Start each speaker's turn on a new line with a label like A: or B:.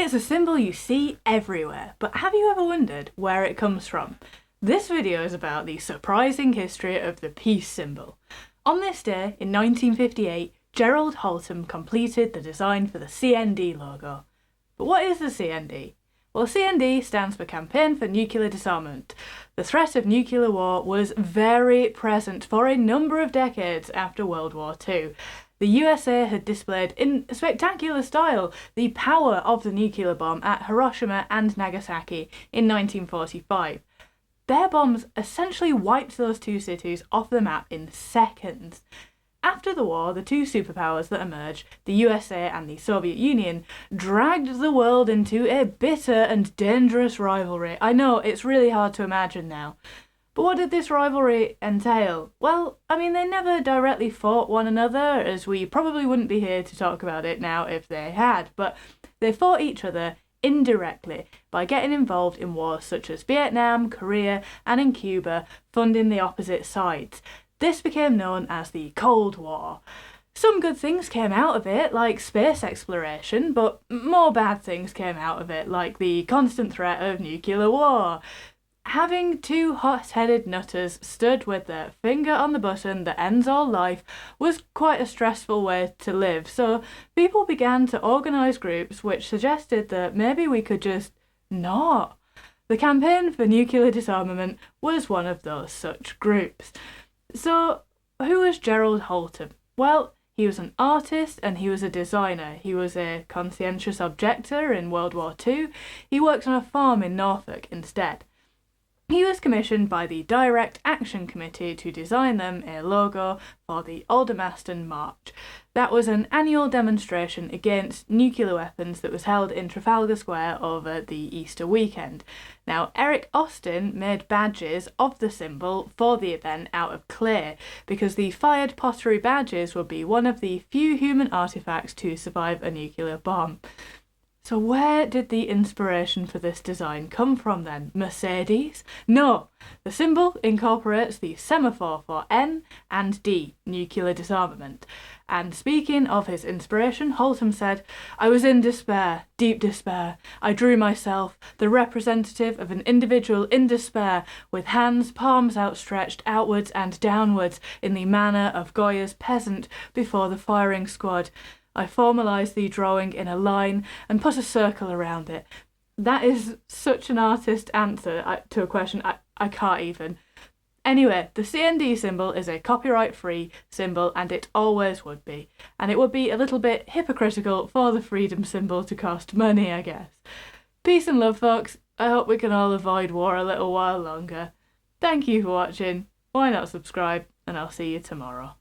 A: It's a symbol you see everywhere, but have you ever wondered where it comes from? This video is about the surprising history of the peace symbol. On this day, in 1958, Gerald Holtham completed the design for the CND logo. But what is the CND? Well, CND stands for Campaign for Nuclear Disarmament. The threat of nuclear war was very present for a number of decades after World War II. The USA had displayed in spectacular style the power of the nuclear bomb at Hiroshima and Nagasaki in 1945. Their bombs essentially wiped those two cities off the map in seconds. After the war, the two superpowers that emerged, the USA and the Soviet Union, dragged the world into a bitter and dangerous rivalry. I know, it's really hard to imagine now. But what did this rivalry entail? Well, they never directly fought one another, as we probably wouldn't be here to talk about it now if they had, but they fought each other indirectly by getting involved in wars such as Vietnam, Korea, and in Cuba, funding the opposite sides. This became known as the Cold War. Some good things came out of it, like space exploration, but more bad things came out of it, like the constant threat of nuclear war. Having two hot-headed nutters stood with their finger on the button that ends all life was quite a stressful way to live, so people began to organise groups which suggested that maybe we could just not. The Campaign for Nuclear Disarmament was one of those such groups. So, who was Gerald Holtham? Well, he was an artist and he was a designer. He was a conscientious objector in World War II. He worked on a farm in Norfolk instead. He was commissioned by the Direct Action Committee to design them a logo for the Aldermaston March. That was an annual demonstration against nuclear weapons that was held in Trafalgar Square over the Easter weekend. Now, Eric Austin made badges of the symbol for the event out of clay, because the fired pottery badges would be one of the few human artefacts to survive a nuclear bomb. So where did the inspiration for this design come from then? Mercedes? No! The symbol incorporates the semaphore for N and D, nuclear disarmament. And speaking of his inspiration, Holtham said, "I was in despair, deep despair. I drew myself, the representative of an individual in despair, with hands, palms outstretched outwards and downwards in the manner of Goya's peasant before the firing squad. I formalised the drawing in a line and put a circle around it." That is such an artist answer to a question I can't even. Anyway, the CND symbol is a copyright-free symbol, and it always would be. And it would be a little bit hypocritical for the freedom symbol to cost money, I guess. Peace and love, folks. I hope we can all avoid war a little while longer. Thank you for watching. Why not subscribe? And I'll see you tomorrow.